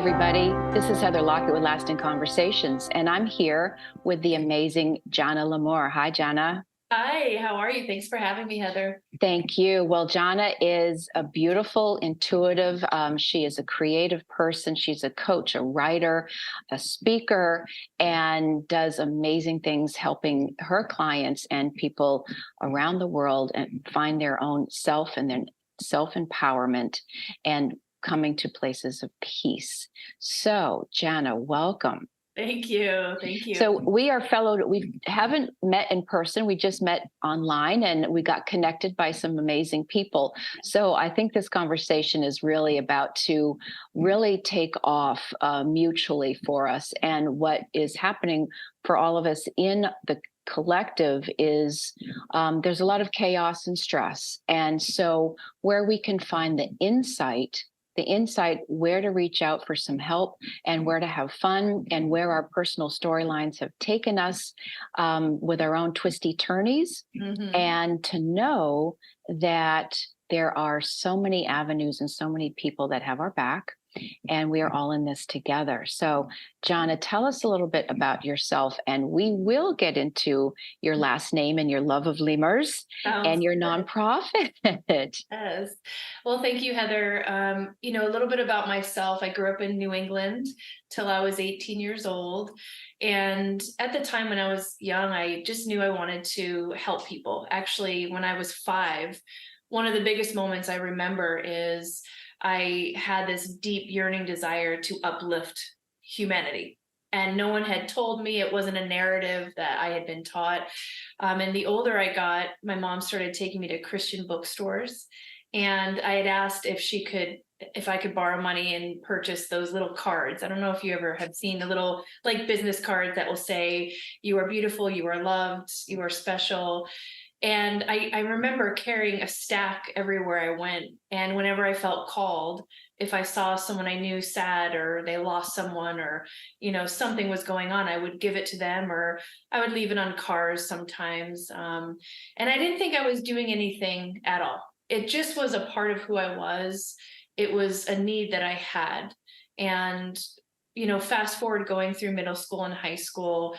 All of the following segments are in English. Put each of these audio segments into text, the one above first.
everybody. This is Heather Lockett with Lasting Conversations, and I'm here with the amazing Janna Lemur. Hi, Janna. Hi, how are you? Thanks for having me, Heather. Thank you. Well, Janna is a beautiful, intuitive, she is a creative person. She's a coach, a writer, a speaker, and does amazing things helping her clients and people around the world and find their own self and their self empowerment and coming to places of peace. So, Janna, welcome. Thank you. Thank you. So we are fellow, we haven't met in person. We just met online and we got connected by some amazing people. So I think this conversation is really about to really take off mutually for us. And what is happening for all of us in the collective is there's a lot of chaos and stress. And so where we can find the insight where to reach out for some help and where to have fun and where our personal storylines have taken us with our own twisty turnies, and to know that there are so many avenues and so many people that have our back and we are all in this together. So, Janna, tell us a little bit about yourself, and we will get into your last name and your love of lemurs and your Good. nonprofit. Yes. Well, thank you, Heather. A little bit about myself. I grew up in New England till I was 18 years old. And at the time when I was young, I just knew I wanted to help people. Actually, when I was 5, one of the biggest moments I remember is I had this deep yearning desire to uplift humanity. And no one had told me. It wasn't a narrative that I had been taught. And the older I got, my mom started taking me to Christian bookstores. And I had asked if I could borrow money and purchase those little cards. I don't know if you ever have seen the little like business cards that will say, "You are beautiful, you are loved, you are special." And I remember carrying a stack everywhere I went. And whenever I felt called, if I saw someone I knew sad or they lost someone or, something was going on, I would give it to them, or I would leave it on cars sometimes. And I didn't think I was doing anything at all. It just was a part of who I was. It was a need that I had. And, fast forward going through middle school and high school,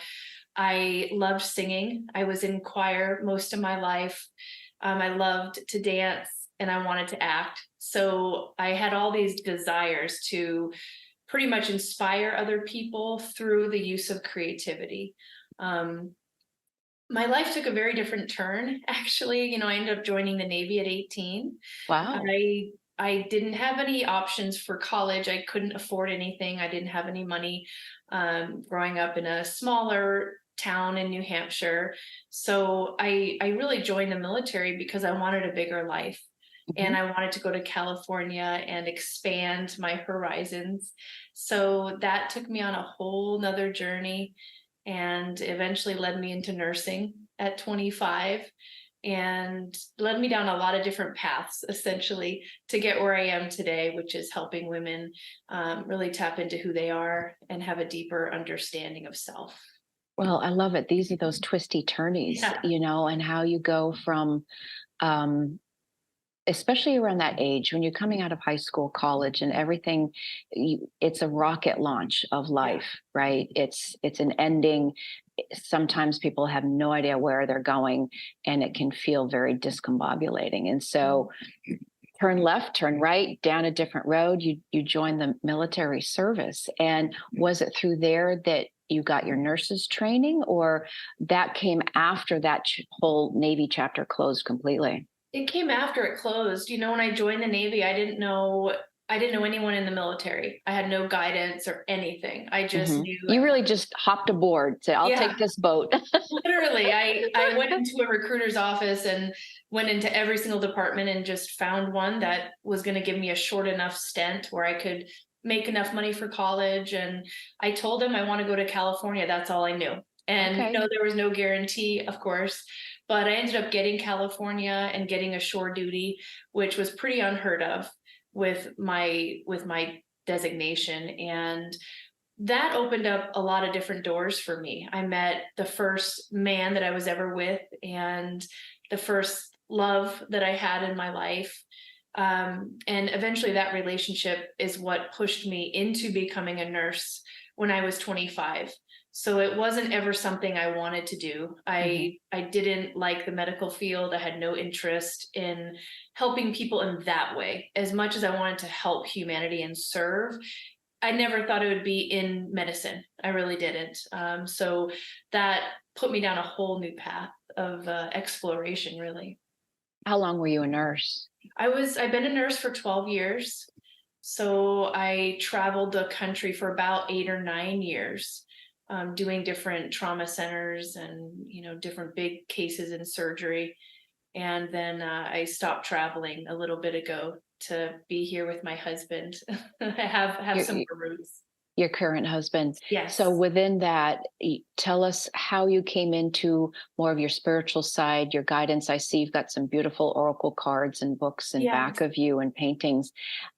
I loved singing. I was in choir most of my life. I loved to dance and I wanted to act. So I had all these desires to pretty much inspire other people through the use of creativity. My life took a very different turn, actually. I ended up joining the Navy at 18. Wow. I didn't have any options for college. I couldn't afford anything. I didn't have any money growing up in a smaller town in New Hampshire. So I really joined the military because I wanted a bigger life. And I wanted to go to California and expand my horizons. So that took me on a whole nother journey and eventually led me into nursing at 25 and led me down a lot of different paths, essentially, to get where I am today, which is helping women really tap into who they are and have a deeper understanding of self. Well, I love it. These are those twisty turnies, Yeah. and how you go from, especially around that age when you're coming out of high school, college, and everything. It's a rocket launch of life, right? It's an ending. Sometimes people have no idea where they're going, and it can feel very discombobulating. And so, turn left, turn right, down a different road. You join the military service, and was it through there that you got your nurses training, or that came after that whole Navy chapter closed completely? It came after it closed. When I joined the Navy, I didn't know anyone in the military. I had no guidance or anything. I just knew. You really just hopped aboard, said, I'll take this boat. Literally, I went into a recruiter's office and went into every single department and just found one that was going to give me a short enough stint where I could make enough money for college. And I told him I want to go to California. That's all I knew. And Okay. there was no guarantee, of course, but I ended up getting California and getting a shore duty, which was pretty unheard of with my designation. And that opened up a lot of different doors for me. I met the first man that I was ever with and the first love that I had in my life. And eventually that relationship is what pushed me into becoming a nurse when I was 25. So it wasn't ever something I wanted to do. I didn't like the medical field. I had no interest in helping people in that way. As much as I wanted to help humanity and serve, I never thought it would be in medicine. I really didn't. So that put me down a whole new path of exploration, really. How long were you a nurse? I've been a nurse for 12 years. So I traveled the country for about 8 or 9 years, doing different trauma centers and, different big cases in surgery. And then I stopped traveling a little bit ago to be here with my husband. I have Your, some more roots. your current husband. So Yes. within that, tell us how you came into more of your spiritual side, your guidance. I see you've got some beautiful oracle cards and books in Yeah. back of you and paintings.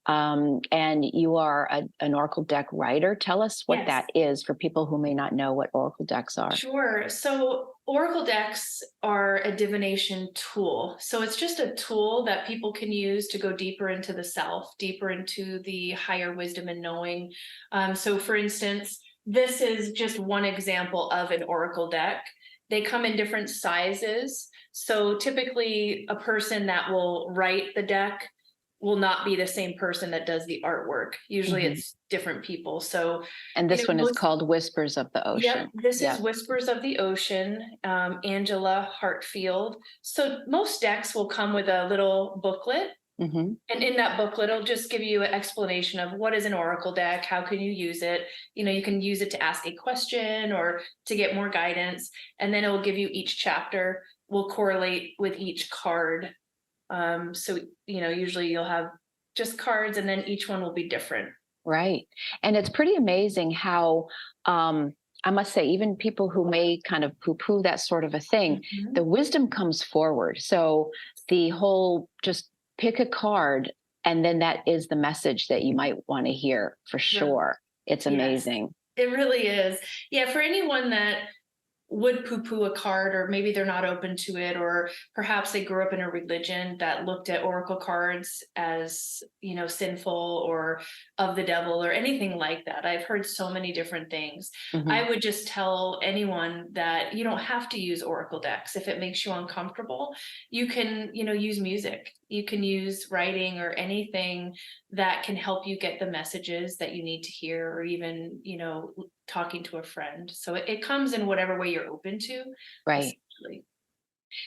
And you are an oracle deck writer. Tell us what Yes. that is for people who may not know what oracle decks are. Sure. So oracle decks are a divination tool. So it's just a tool that people can use to go deeper into the self, deeper into the higher wisdom and knowing. So for instance, this is just one example of an oracle deck. They come in different sizes. So typically a person that will write the deck will not be the same person that does the artwork. Usually Mhm. it's different people. So, And this one is most. called Whispers of the Yep, Ocean. this is Yep. Whispers of the Ocean, Angela Hartfield. So most decks will come with a little booklet. Hmm. And in that booklet, it'll just give you an explanation of what is an oracle deck, how can you use it. You can use it to ask a question or to get more guidance. And then it'll give you each chapter will correlate with each card. So, usually you'll have just cards and then each one will be different. Right. And it's pretty amazing how, I must say, even people who may kind of poo poo that sort of a thing, Mhm. the wisdom comes forward. So the whole just pick a card, and then that is the message that you might want to hear for Right. sure. It's Yes, amazing. it really is. Yeah, for anyone that would poo-poo a card, or maybe they're not open to it, or perhaps they grew up in a religion that looked at oracle cards as sinful or of the devil or anything like that. I've heard so many different things. Hmm. I would just tell anyone that you don't have to use oracle decks if it makes you uncomfortable. You can use music, you can use writing or anything that can help you get the messages that you need to hear, or even talking to a friend. So it comes in whatever way you're open to, Right. essentially.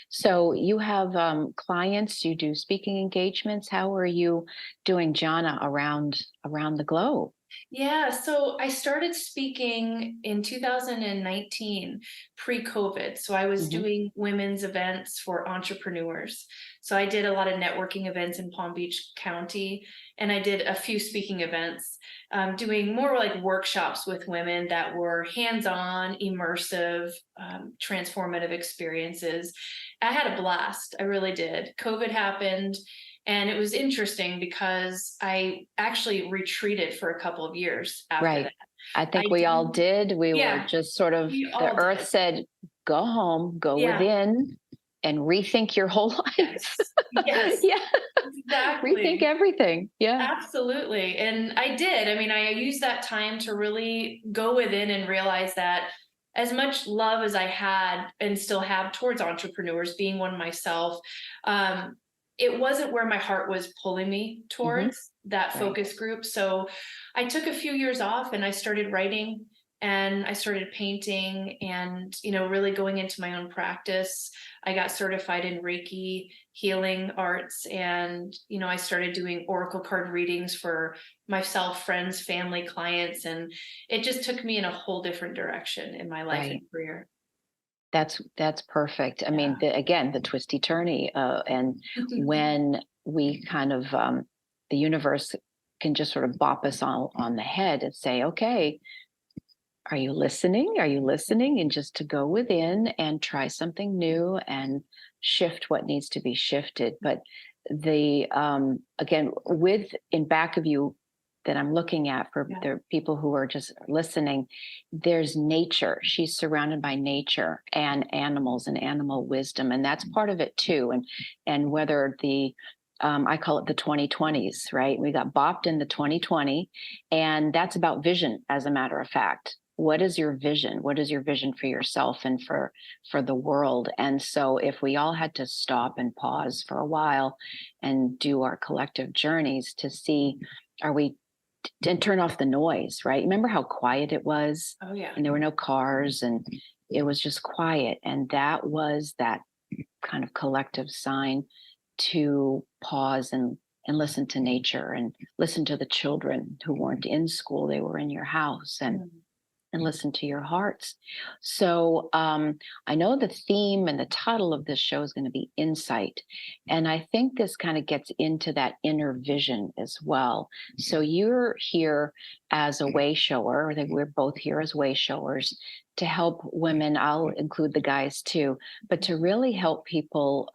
So you have clients, you do speaking engagements. How are you doing, Jana, around the globe? Yeah, so I started speaking in 2019, pre-COVID. So I was Hmm. doing women's events for entrepreneurs. So I did a lot of networking events in Palm Beach County, and I did a few speaking events, doing more like workshops with women that were hands-on, immersive, transformative experiences. I had a blast. I really did. COVID happened. And it was interesting because I actually retreated for a couple of years after Right. that. I I think we all didn't, did. We were yeah, just sort of, we the all earth did. said, go home, go Yeah, within, and rethink your whole life. yes, yes, Yeah. Rethink exactly. everything. Yeah. Absolutely. And I did. I mean, I used that time to really go within and realize that as much love as I had and still have towards entrepreneurs, being one myself, um, it wasn't where my heart was pulling me Hmm. towards that Right. focus group. So I took a few years off and I started writing and I started painting and, really going into my own practice. I got certified in Reiki healing arts, and I started doing oracle card readings for myself, friends, family, clients, and it just took me in a whole different direction in my life and Right. career. That's perfect. I mean, Yeah. again, the twisty turny, and when we kind of, the universe can just sort of bop us on the head and say, okay, are you listening? Are you listening? And just to go within and try something new and shift what needs to be shifted. But the, again, with in back of you that I'm looking at for Yeah. the people who are just listening, there's nature. She's surrounded by nature and animals and animal wisdom, and that's part of it too. And whether the I call it the 2020s, right? We got bopped in the 2020, and that's about vision, as a matter of fact. What is your vision? What is your vision for yourself and for the world? And so, if we all had to stop and pause for a while and do our collective journeys to see, are we and turn off the noise, right? Remember how quiet it was, Oh yeah. and there were no cars, and it was just quiet, and that was that kind of collective sign to pause and listen to nature and listen to the children who weren't in school, they were in your house, and listen to your hearts. So I know the theme and the title of this show is going to be insight. And I think this kind of gets into that inner vision as well. So you're here as a way shower, or that we're both here as way showers to help women. I'll include the guys too, but to really help people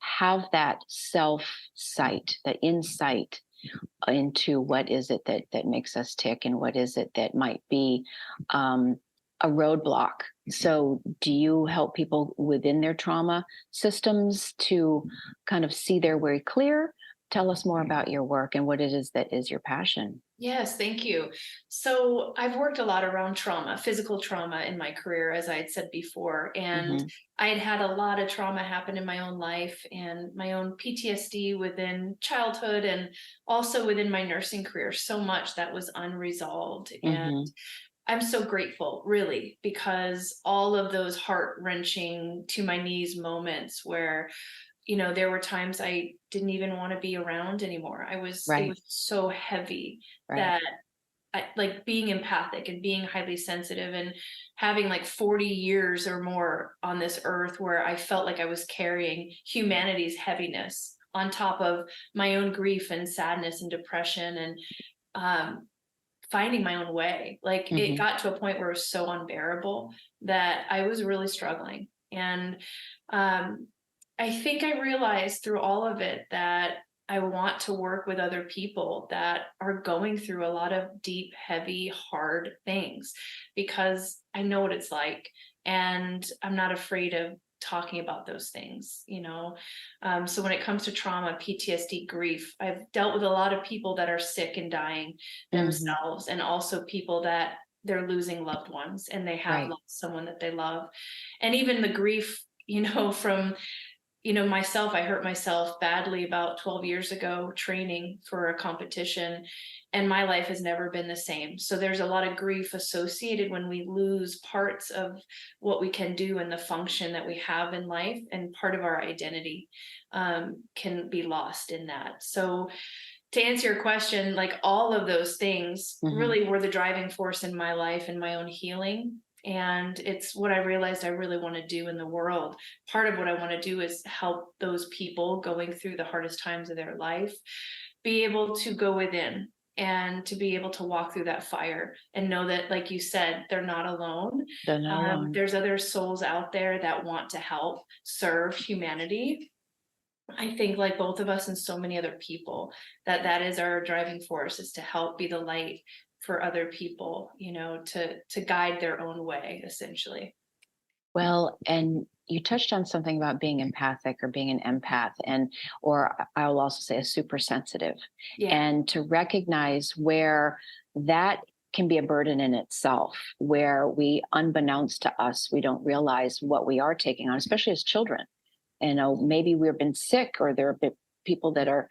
have that self sight, that insight into what is it that makes us tick, and what is it that might be a roadblock. So do you help people within their trauma systems to kind of see their way clear? Tell us more about your work and what it is that is your passion. Yes, thank you. So I've worked a lot around trauma, physical trauma in my career, as I had said before. And Hmm. I had had a lot of trauma happen in my own life and my own PTSD within childhood and also within my nursing career. So much that was unresolved. And Hmm. I'm so grateful, really, because all of those heart wrenching to my knees moments where there were times I didn't even want to be around anymore. It Right, was so heavy right. that like being empathic and being highly sensitive and having like 40 years or more on this earth where I felt like I was carrying humanity's heaviness on top of my own grief and sadness and depression and um, finding my own way. Like it Hmm. got to a point where it was so unbearable that I was really struggling. And um, I think I realized through all of it that I want to work with other people that are going through a lot of deep, heavy, hard things because I know what it's like. And I'm not afraid of talking about those things. So when it comes to trauma, PTSD, grief, I've dealt with a lot of people that are sick and dying Hmm. themselves, and also people that they're losing loved ones and they have Right. lost someone that they love. And even the grief, from myself, I hurt myself badly about 12 years ago training for a competition, and my life has never been the same. So there's a lot of grief associated when we lose parts of what we can do and the function that we have in life, and part of our identity can be lost in that. So to answer your question, like all of those things Hmm. really were the driving force in my life and my own healing. And it's what I realized I really want to do in the world. Part of what I want to do is help those people going through the hardest times of their life be able to go within and to be able to walk through that fire and know that, like you said, they're not alone. They're not alone. There's other souls out there that want to help serve humanity. I think, like both of us and so many other people, that is our driving force, is to help be the light for other people, to guide their own way, essentially. Well, and you touched on something about being empathic or being an empath, and or I will also say a super sensitive, Yeah. and to recognize where that can be a burden in itself, where we, unbeknownst to us, we don't realize what we are taking on, especially as children. Maybe we've been sick, or there are people that are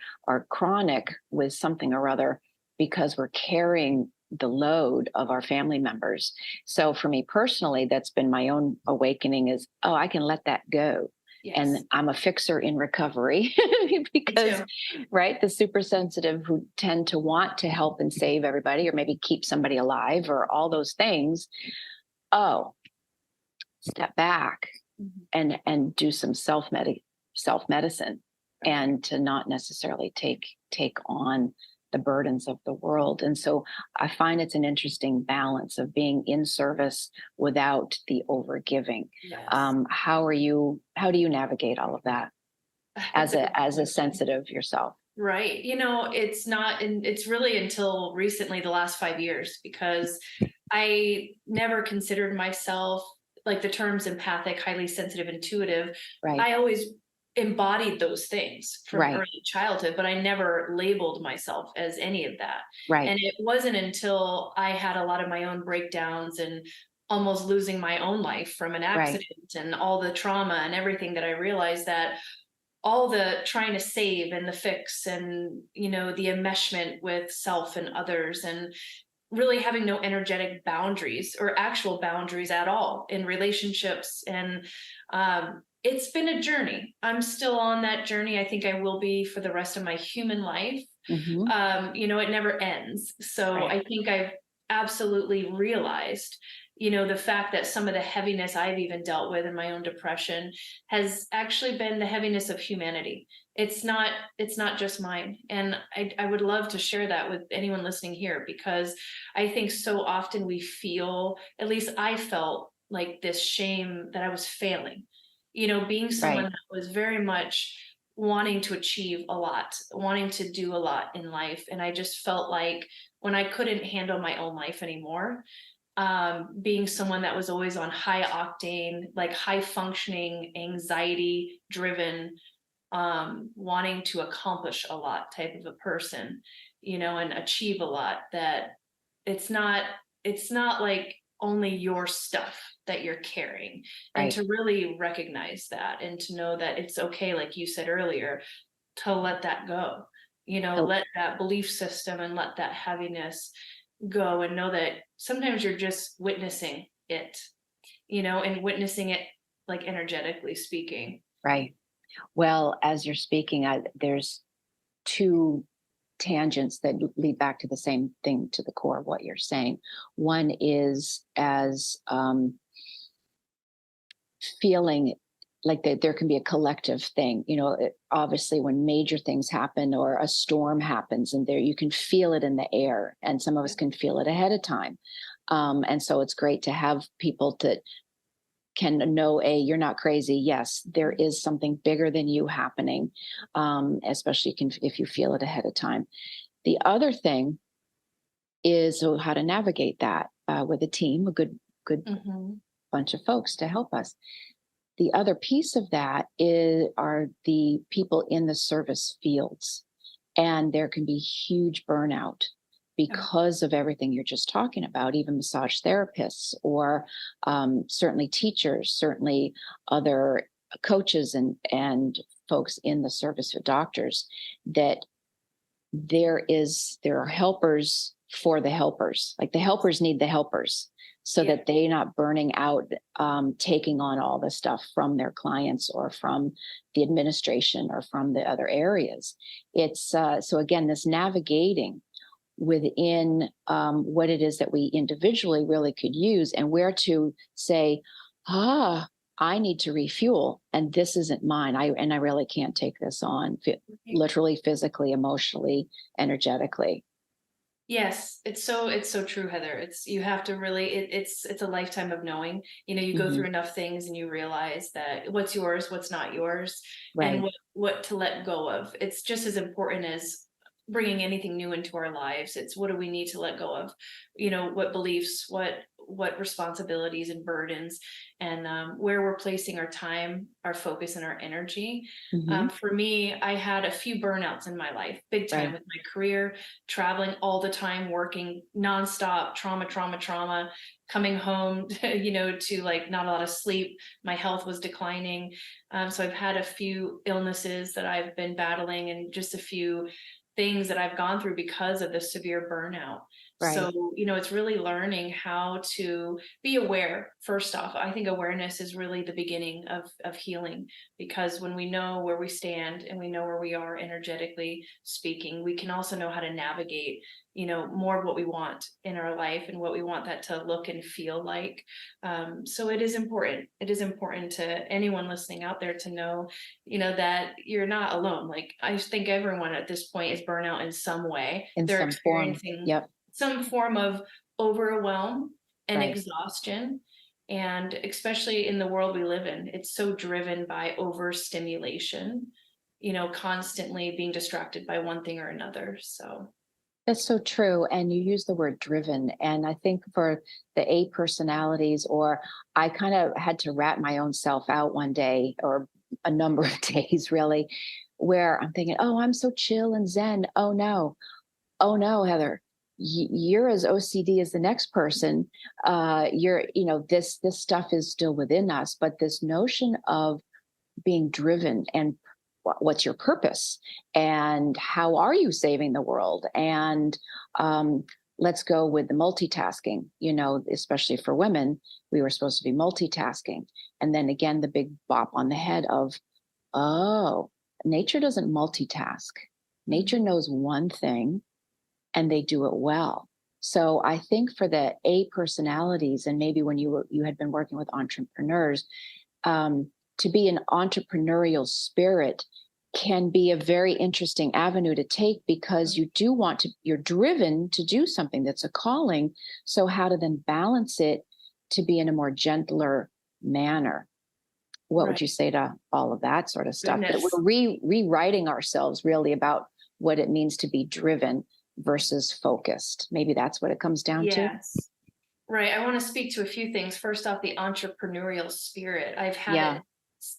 chronic with something or other because we're carrying the load of our family members. So for me personally, that's been my own awakening is, oh, I can let that go. And Yes. I'm a fixer in recovery Me because, too. right, the super sensitive who tend to want to help and save everybody or maybe keep somebody alive or all those things. Oh, step back Mhm. and do some self medicine, Right. and to not necessarily take on the burdens of the world. And so I find it's an interesting balance of being in service without the overgiving. Yes. How do you navigate all of that That's as a good a question. sensitive yourself? Right. It's not, and it's really until recently, the last 5 years, because I never considered myself, like the terms empathic, highly sensitive, intuitive. Right. I always embodied those things from Right. early childhood, but I never labeled myself as any of that. Right. And it wasn't until I had a lot of my own breakdowns and almost losing my own life from an Right. accident and all the trauma and everything that I realized that all the trying to save and the fix and, the enmeshment with self and others, and really having no energetic boundaries or actual boundaries at all in relationships. And it's been a journey. I'm still on that journey. I think I will be for the rest of my human life. Hmm. It never ends. So Right. I think I've absolutely realized, the fact that some of the heaviness I've even dealt with in my own depression has actually been the heaviness of humanity. It's not just mine. And I would love to share that with anyone listening here, because I think so often we feel, at least I felt like this shame that I was failing, being someone Right. that was very much wanting to achieve a lot, wanting to do a lot in life. And I just felt like when I couldn't handle my own life anymore, being someone that was always on high octane, like high functioning, anxiety driven, wanting to accomplish a lot type of a person, and achieve a lot, that it's not it's not like only your stuff that you're carrying. And Right. to really recognize that, and to know that it's okay, like you said earlier, to let that go, So- let that belief system and let that heaviness go, and know that sometimes you're just witnessing it, and witnessing it, like energetically speaking. Right. Well, as you're speaking, there's two tangents that lead back to the same thing, to the core of what you're saying. One is as feeling like that there can be a collective thing. Obviously, when major things happen or a storm happens, and there you can feel it in the air, and some of us can feel it ahead of time. And so it's great to have people that can know, you're not crazy. Yes, there is something bigger than you happening, especially if you feel it ahead of time. The other thing is, so how to navigate that with a team, a good Hmm. bunch of folks to help us. The other piece of that are the people in the service fields, and there can be huge burnout because of everything you're just talking about, even massage therapists, or certainly teachers, certainly other coaches and folks in the service of doctors, that there are helpers for the helpers. Like the helpers need the helpers, so Yeah. that they're not burning out, taking on all the stuff from their clients or from the administration or from the other areas. It's so again, this navigating within what it is that we individually really could use, and where to say, I need to refuel, and this isn't mine. I really can't take this on, literally, physically, emotionally, energetically. Yes, it's so true, Heather. It's you have to really it's a lifetime of knowing. You go Hmm. through enough things and you realize that what's yours, what's not yours, and Right. what to let go of. It's just as important as bringing anything new into our lives. It's what do we need to let go of? What beliefs, what responsibilities and burdens, and where we're placing our time, our focus, and our energy. Hmm. For me, I had a few burnouts in my life, big time, Right. with my career, traveling all the time, working nonstop, trauma, coming home, to like not a lot of sleep. My health was declining. So I've had a few illnesses that I've been battling, and just a few things that I've gone through because of the severe burnout. Right. So, it's really learning how to be aware. First off, I think awareness is really the beginning of healing, because when we know where we stand and we know where we are energetically speaking, we can also know how to navigate, more of what we want in our life and what we want that to look and feel like. So it is important. It is important to anyone listening out there to know, that you're not alone. Like, I think everyone at this point is burnout in some way. In They're some form. experiencing Yep. some form of overwhelm and Right. exhaustion. And especially in the world we live in, it's so driven by overstimulation, constantly being distracted by one thing or another. So, That's so true. And you use the word driven. And I think for the A personalities, or I kind of had to rat my own self out one day, or a number of days really, where I'm thinking, oh, I'm so chill and zen. Oh no, Heather, you're as OCD as the next person. You're, this stuff is still within us, but this notion of being driven and what's your purpose and how are you saving the world, and let's go with the multitasking, especially for women, we were supposed to be multitasking, and then again the big bop on the head of, oh, nature doesn't multitask. Nature knows one thing and they do it well. So I think for the A personalities, and maybe when you had been working with entrepreneurs, to be an entrepreneurial spirit can be a very interesting avenue to take, because you're driven to do something that's a calling. So how to then balance it to be in a more gentler manner? What would Right. you say to all of that sort of stuff? That Goodness. we're rewriting ourselves really about what it means to be driven versus focused. Maybe that's what it comes down to. Yes. Right. I want to speak to a few things. First off, the entrepreneurial spirit. I've had Yeah, it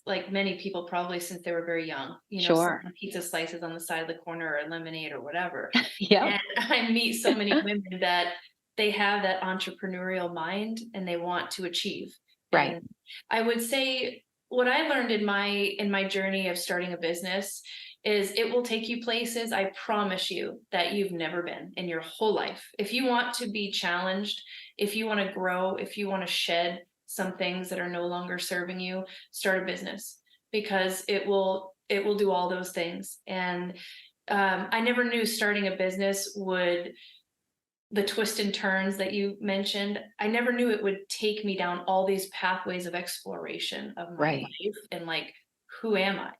like many people probably since they were very young, sure. selling pizza slices on the side of the corner or lemonade or whatever. Yep. And I meet so many women that they have that entrepreneurial mind and they want to achieve. Right. And I would say what I learned in my journey of starting a business is it will take you places, I promise you, that you've never been in your whole life. If you want to be challenged, if you want to grow, if you want to shed some things that are no longer serving you, start a business, because it will do all those things. And I never knew starting a business would, the twists and turns that you mentioned, I never knew it would take me down all these pathways of exploration of my Right. life and like, who am I?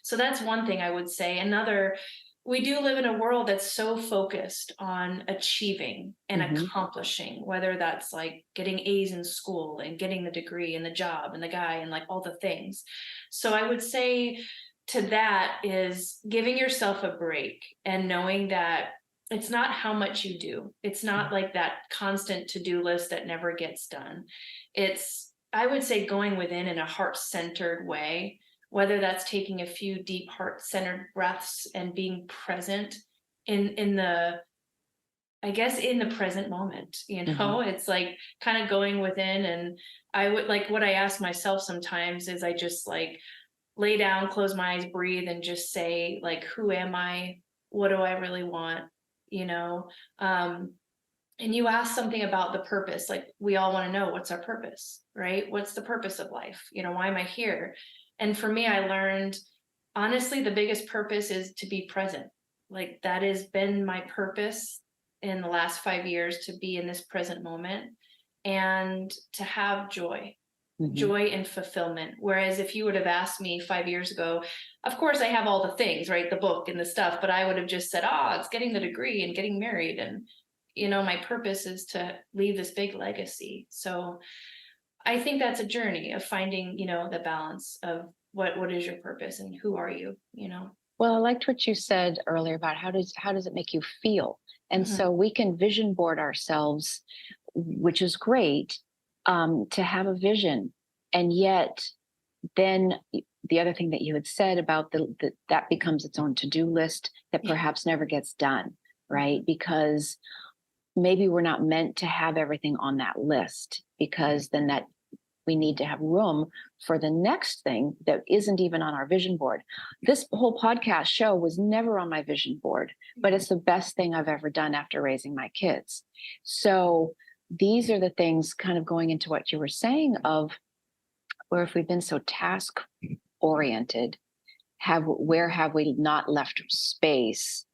So that's one thing I would say. Another, we do live in a world that's so focused on achieving and Hmm. accomplishing, whether that's like getting A's in school and getting the degree and the job and the guy and like all the things. So I would say to that is giving yourself a break and knowing that it's not how much you do. It's not like that constant to-do list that never gets done. It's, I would say, going within in a heart-centered way, whether that's taking a few deep heart-centered breaths and being present in the, I guess, in the present moment, Hmm. it's like kind of going within. And I would like, what I ask myself sometimes is I just like lay down, close my eyes, breathe, and just say, like, who am I? What do I really want? You know? Um, and you asked something about the purpose. Like, we all want to know, what's our purpose, right? What's the purpose of life? Why am I here? And for me, I learned, honestly, the biggest purpose is to be present. Like, that has been my purpose in the last 5 years, to be in this present moment and to have joy, Hmm. joy and fulfillment. Whereas if you would have asked me 5 years ago, of course I have all the things, right? The book and the stuff, but I would have just said, it's getting the degree and getting married. And, my purpose is to leave this big legacy. So I think that's a journey of finding, the balance of what is your purpose and who are you. Well, I liked what you said earlier about how does it make you feel? And Mhm. so we can vision board ourselves, which is great, to have a vision. And yet then the other thing that you had said about that becomes its own to-do list that Yeah. perhaps never gets done, right? Because maybe we're not meant to have everything on that list, because then that we need to have room for the next thing that isn't even on our vision board. This whole podcast show was never on my vision board, but it's the best thing I've ever done after raising my kids. So these are the things, kind of going into what you were saying, of where if we've been so task oriented, where have we not left space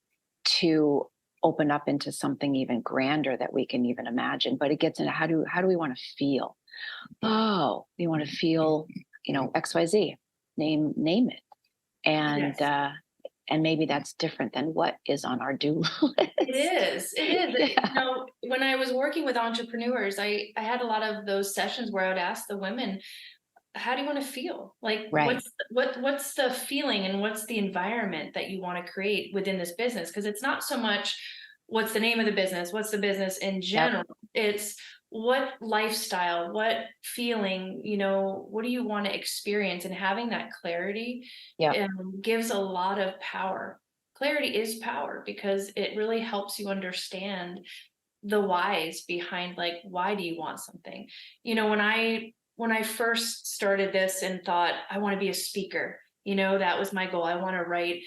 to open up into something even grander that we can even imagine? But it gets into how do we want to feel? Oh, we want to feel, XYZ. Name it. And Yes. and maybe that's different than what is on our do It list. is. It is. Yeah. When I was working with entrepreneurs, I had a lot of those sessions where I would ask the women, how do you want to feel? Like, Right. what's the feeling and what's the environment that you want to create within this business? Because it's not so much what's the name of the business, what's the business in Yep. general. It's what lifestyle, what feeling, what do you want to experience? And having that clarity Yeah. gives a lot of power. Clarity is power because it really helps you understand the whys behind, like, why do you want something? When I first started this and thought I want to be a speaker, that was my goal. I want to write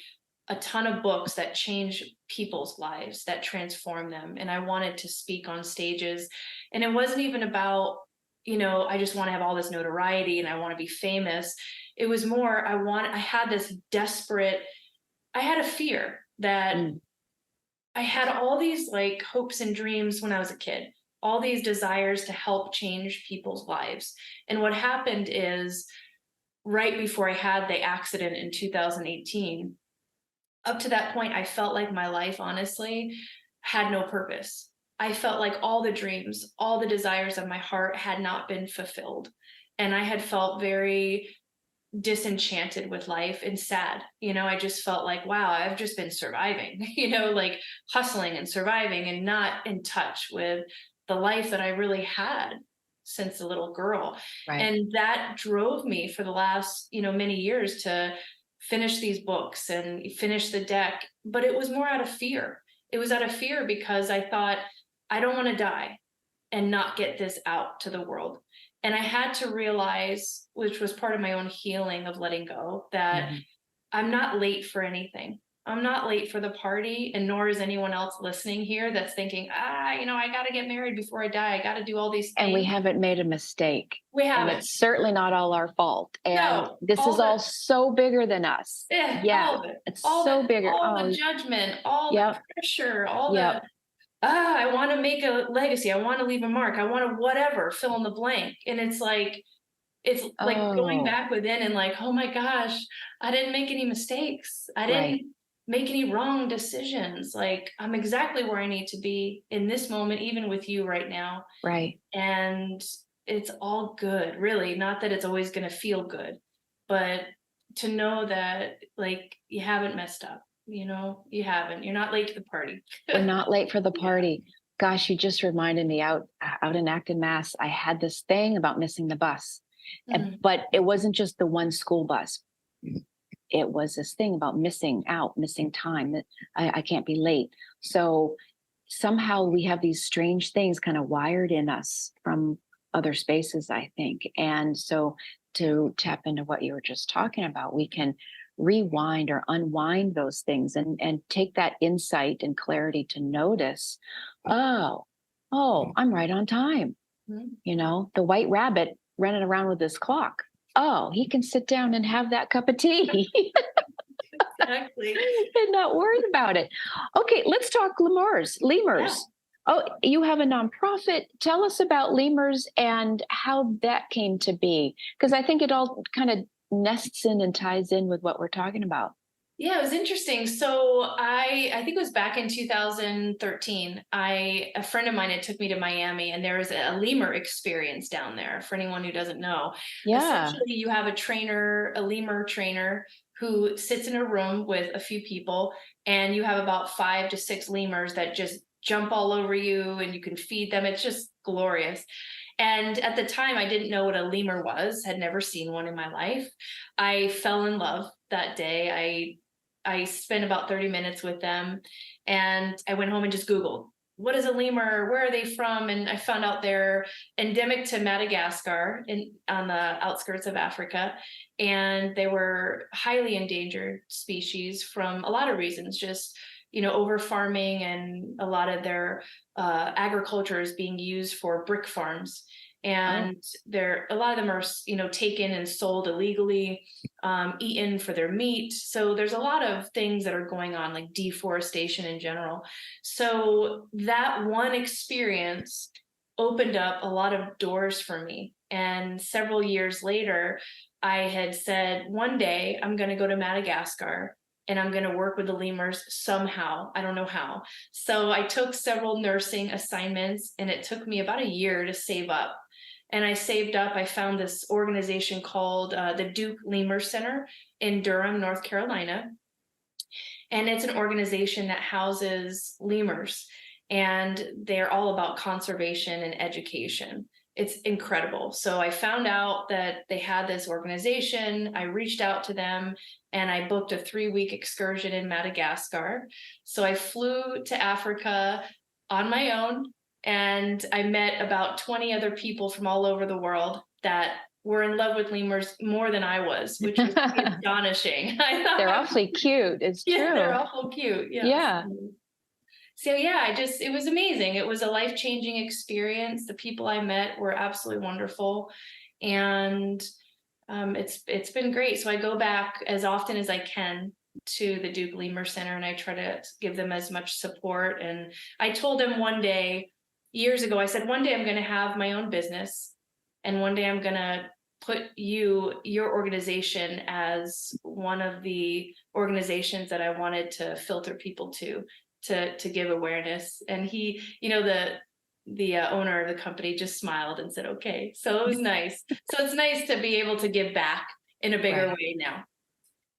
a ton of books that change people's lives, that transform them. And I wanted to speak on stages. And it wasn't even about, I just want to have all this notoriety and I want to be famous. It was more, I had this desperate, I had a fear that I had all these like hopes and dreams when I was a kid, all these desires to help change people's lives. And what happened is, right before I had the accident in 2018, up to that point, I felt like my life, honestly, had no purpose. I felt like all the dreams, all the desires of my heart had not been fulfilled. And I had felt very disenchanted with life and sad. I just felt like, wow, I've just been surviving, like hustling and surviving and not in touch with the life that I really had since a little girl. Right. And that drove me for the last, many years to finish these books and finish the deck. But it was more out of fear. It was out of fear because I thought, I don't want to die and not get this out to the world. And I had to realize, which was part of my own healing of letting go, that I'm not late for anything. I'm not late for the party, and nor is anyone else listening here that's thinking, I got to get married before I die. I got to do all these things. And we haven't made a mistake. We And haven't. it's certainly not all our fault. And No, this is all so bigger than us. all of it. It's All so the, bigger. all the judgment, all the pressure, all the I want to make a legacy. I want to leave a mark. I want to whatever, fill in the blank. And it's like going back within and like, oh my gosh, I didn't make any mistakes. I didn't make any wrong decisions. Like, I'm exactly where I need to be in this moment, even with you right now. Right. And it's all good, really. Not that it's always going to feel good, but to know that, like, you haven't messed up. You haven't. You're not late to the party. We're not late for the party. Gosh, you just reminded me out in Acton, Mass. I had this thing about missing the bus, but it wasn't just the one school bus. It was this thing about missing time, that I can't be late. So somehow we have these strange things kind of wired in us from other spaces, I think. And so to tap into what you were just talking about, we can rewind or unwind those things and take that insight and clarity to notice, oh, I'm right on time. The white rabbit running around with his clock. Oh, he can sit down and have that cup of tea. Exactly. And not worry about it. Okay, let's talk lemurs. Yeah. Oh, you have a nonprofit. Tell us about lemurs and how that came to be, because I think it all kind of nests in and ties in with what we're talking about. Yeah, it was interesting. So I think it was back in 2013. A friend of mine had took me to Miami, and there was a lemur experience down there. For anyone who doesn't know, essentially you have a lemur trainer, who sits in a room with a few people, and you have about 5 to 6 lemurs that just jump all over you, and you can feed them. It's just glorious. And at the time, I didn't know what a lemur was, had never seen one in my life. I fell in love that day. I spent about 30 minutes with them, and I went home and just Googled, what is a lemur? Where are they from? And I found out they're endemic to Madagascar, on the outskirts of Africa. And they were highly endangered species from a lot of reasons, just over farming, and a lot of their agriculture is being used for brick farms. And a lot of them are, taken and sold illegally, eaten for their meat. So there's a lot of things that are going on, like deforestation in general. So that one experience opened up a lot of doors for me. And several years later, I had said, one day I'm going to go to Madagascar and I'm going to work with the lemurs somehow. I don't know how. So I took several nursing assignments, and it took me about a year to save up. And I saved up. I found this organization called the Duke Lemur Center in Durham, North Carolina. And it's an organization that houses lemurs. and they're all about conservation and education. It's incredible. So I found out that they had this organization. I reached out to them and I booked a 3-week excursion in Madagascar. So I flew to Africa on my own, and I met about 20 other people from all over the world that were in love with lemurs more than I was, which was pretty astonishing. I thought, They're awfully cute. It's yeah, they're true. awful cute. Yes. Yeah. So yeah, it was amazing. It was a life-changing experience. The people I met were absolutely wonderful. And it's been great. So I go back as often as I can to the Duke Lemur Center, and I try to give them as much support. And I told them one day, years ago, I said, one day I'm going to have my own business, and one day I'm going to put your organization as one of the organizations that I wanted to filter people to give awareness. And he, the owner of the company just smiled and said, okay. So it was nice. So it's nice to be able to give back in a bigger Right. way now.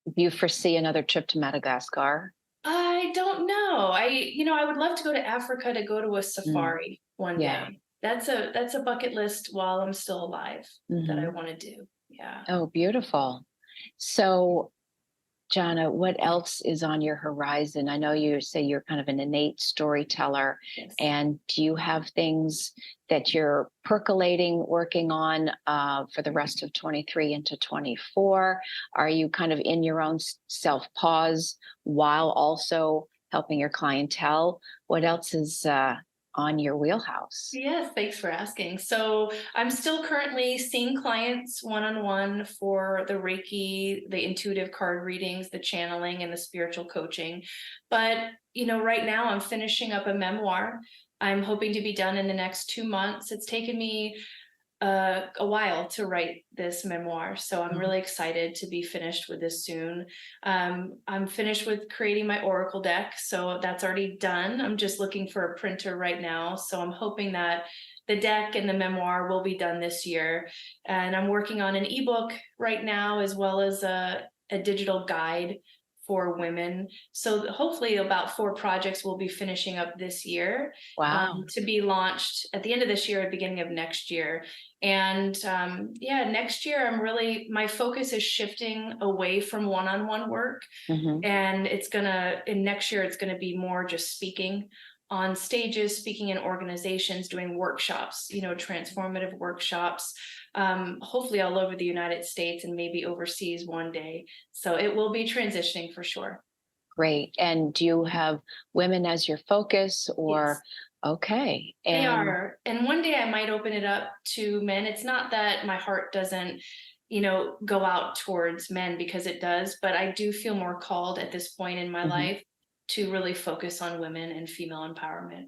Do you foresee another trip to Madagascar? I don't know. I would love to go to Africa to go to a safari one Yeah. day. That's a bucket list while I'm still alive that I Hmm. want to do. Yeah. Oh, beautiful. So, Janna, what else is on your horizon? I know you say you're kind of an innate storyteller. Yes. And do you have things that you're percolating, working on for the rest of 23 into 24? Are you kind of in your own self pause while also helping your clientele? What else is on your wheelhouse? Yes, thanks for asking. So I'm still currently seeing clients one-on-one for the Reiki, the intuitive card readings, the channeling, and the spiritual coaching. But, right now I'm finishing up a memoir. I'm hoping to be done in the next 2 months. It's taken me a while to write this memoir, so I'm really excited to be finished with this soon. I'm finished with creating my oracle deck, so that's already done. I'm just looking for a printer right now, so I'm hoping that the deck and the memoir will be done this year. And I'm working on an ebook right now, as well as a digital guide for women. So hopefully about 4 projects will be finishing up this year, Wow. to be launched at the end of this year, at the beginning of next year. And next year, my focus is shifting away from one-on-one work. Hmm. And in next year, it's going to be more just speaking on stages, speaking in organizations, doing workshops, transformative workshops, hopefully all over the United States and maybe overseas one day. So it will be transitioning for sure. Great. And do you have women as your focus Yes. or okay? They And are. And one day I might open it up to men. It's not that my heart doesn't, go out towards men, because it does, but I do feel more called at this point in my mhm. life to really focus on women and female empowerment.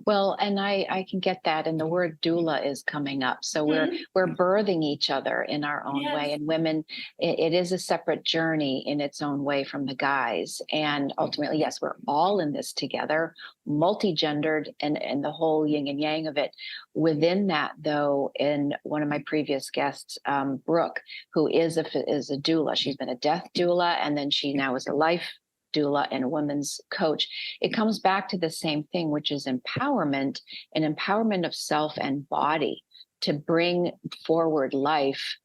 Well, and I can get that. And the word doula is coming up. So Mhm. we're birthing each other in our own way. Yes. And women, it is a separate journey in its own way from the guys. And ultimately, yes, we're all in this together, multi-gendered and the whole yin and yang of it. Within that, though, in one of my previous guests, Brooke, who is a doula, she's been a death doula, and then she now is a life doula and a women's coach. It comes back to the same thing, which is empowerment, and empowerment of self and body to bring forward life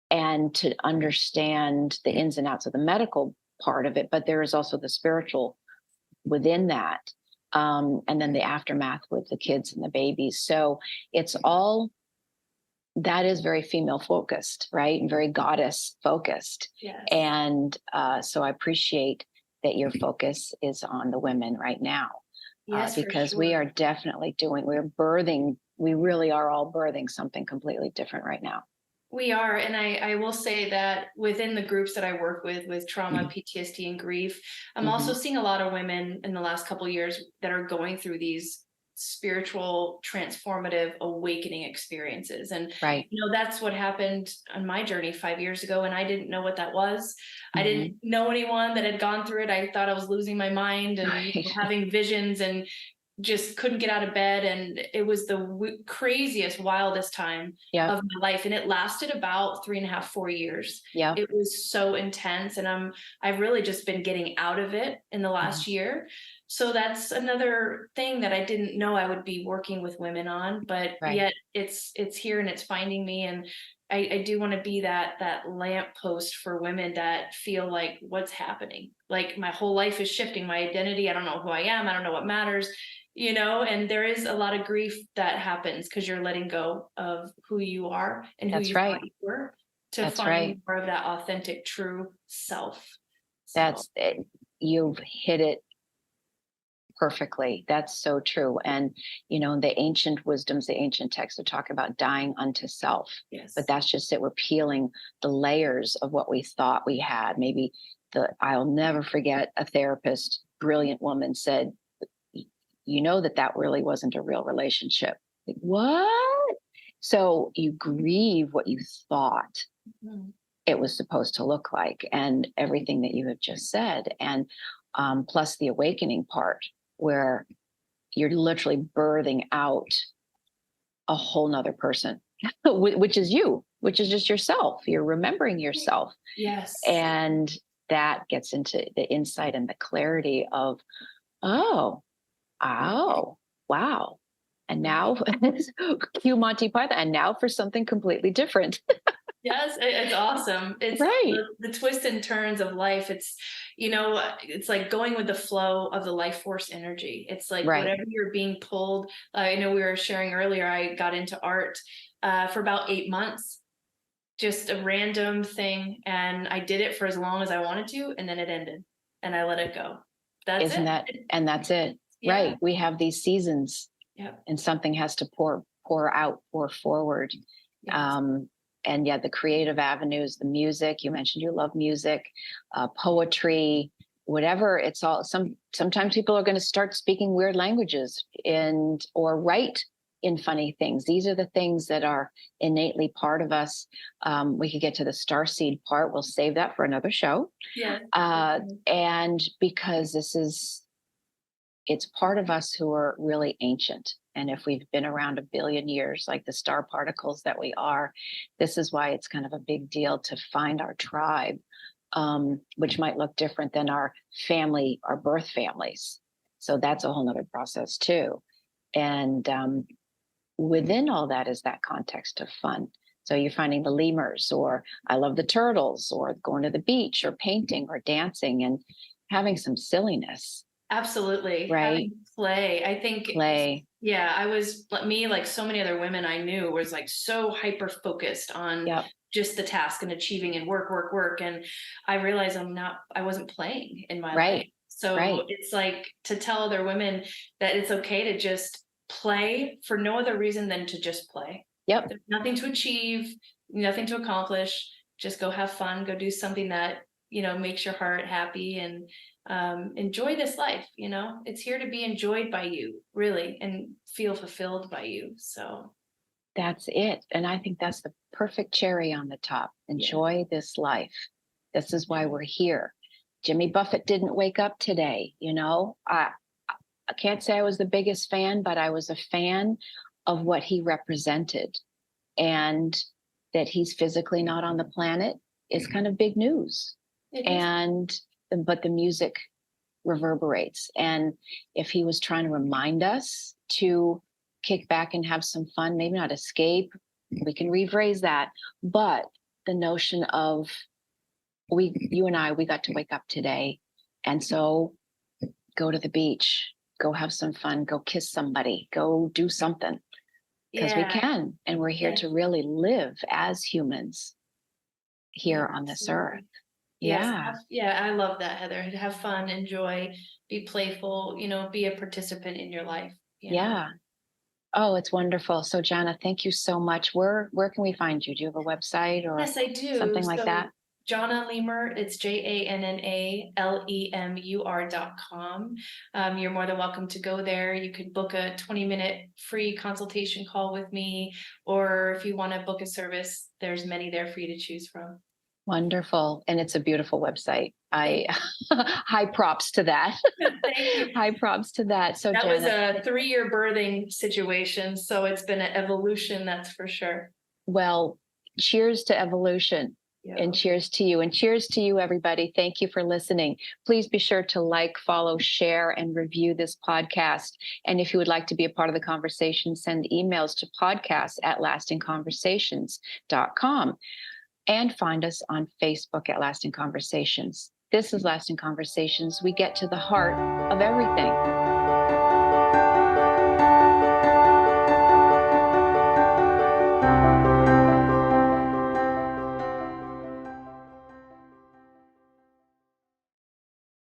and to understand the ins and outs of the medical part of it. But there is also the spiritual within that. And then the aftermath with the kids and the babies. So it's all that is very female focused, right? And very goddess focused. Yes. And so I appreciate that your focus is on the women right now, Yes, for because we sure. are definitely we really are all birthing something completely different right now. We are. And I will say that within the groups that I work with trauma, PTSD, and grief, I'm also Mhm. seeing a lot of women in the last couple of years that are going through these spiritual transformative awakening experiences. And Right. that's what happened on my journey 5 years ago, and I didn't know what that was. I Mhm. didn't know anyone that had gone through it. I thought I was losing my mind and Right. having visions, and just couldn't get out of bed, and it was the craziest, wildest time Yeah. of my life, and it lasted about 3.5, 4 years. Yeah. It was so intense, and I've really just been getting out of it in the Mhm. last year. So that's another thing that I didn't know I would be working with women on, but Right. yet it's here and it's finding me. And I do want to be that lamppost for women that feel like, what's happening? Like, my whole life is shifting, my identity. I don't know who I am. I don't know what matters, and there is a lot of grief that happens because you're letting go of who you are and who That's you thought right. you were, to That's right. find more of that authentic, true self. So, That's it. You've hit it perfectly. That's so true. And, the ancient wisdoms, the ancient texts would talk about dying unto self. But yes. that's just it. We're peeling the layers of what we thought we had. Maybe I'll never forget a therapist, brilliant woman said, you know that really wasn't a real relationship. Like, what? So you grieve what you thought Mhm. it was supposed to look like, and everything that you have just said. And plus the awakening part, where you're literally birthing out a whole nother person, which is you, which is just yourself. You're remembering yourself. Yes. And that gets into the insight and the clarity of, oh, oh, wow. And now, cue Monty Python, and now for something completely different. Yes, it's awesome. It's Right, the twists and turns of life. It's like going with the flow of the life force energy. It's like right. whatever you're being pulled. I know we were sharing earlier, I got into art for about 8 months, just a random thing. And I did it for as long as I wanted to, and then it ended and I let it go. That's Isn't it. that, and that's it. Yeah. Right. We have these seasons, Yeah. and something has to pour out, pour forward. Yes. Um, and yeah, the creative avenues, the music, you mentioned you love music, poetry, whatever. It's all, sometimes people are going to start speaking weird languages or write in funny things. These are the things that are innately part of us. We could get to the starseed part. We'll save that for another show. Yes. And because it's part of us who are really ancient. And if we've been around a billion years, like the star particles that we are, this is why it's kind of a big deal to find our tribe, which might look different than our family, our birth families. So that's a whole nother process too. And within all that is that context of fun. So you're finding the lemurs, or I love the turtles, or going to the beach, or painting, or dancing, and having some silliness, Absolutely. right? Having play. I think, Play. yeah, I was me, like so many other women I knew, was like so hyper focused on Yep. just the task and achieving and work, work, work. And I realized I wasn't playing in my life. Right. So Right. it's like to tell other women that it's okay to just play for no other reason than to just play. Yep. There's nothing to achieve, nothing to accomplish. Just go have fun, go do something that, makes your heart happy, and enjoy this life. It's here to be enjoyed by you, really, and feel fulfilled by you. So, That's it. And I think that's the perfect cherry on the top. yeah. Enjoy this life. This is why we're here. Jimmy Buffett didn't wake up today. I can't say I was the biggest fan, but I was a fan of what he represented. And that he's physically not on the planet is kind of big news. It is. But the music reverberates. And if he was trying to remind us to kick back and have some fun, maybe not escape, we can rephrase that. But the notion of you and I, we got to wake up today. And so go to the beach, go have some fun, go kiss somebody, go do something, because we Yeah. can. And we're here Yes. to really live as humans Yeah, here on this earth. absolutely. Yes. Yeah. Yeah, I love that, Heather. Have fun, enjoy, be playful, be a participant in your life. Yeah. Oh, it's wonderful. So Janna, thank you so much. Where can we find you? Do you have a website or Yes, I do. something like So that? Janna Lemur, it's JannaLemur.com. You're more than welcome to go there. You could book a 20-minute free consultation call with me, or if you want to book a service, there's many there for you to choose from. Wonderful. And it's a beautiful website. I high props to that. Thank you. High props to that. So That was Janna, a 3-year birthing situation, so it's been an evolution, that's for sure. well, cheers to evolution. Yeah. And cheers to you. And cheers to you, everybody. Thank you for listening. Please be sure to like, follow, share, and review this podcast. And if you would like to be a part of the conversation, send emails to podcast@lastingconversations.com and find us on Facebook at Lasting Conversations. This is Lasting Conversations. We get to the heart of everything.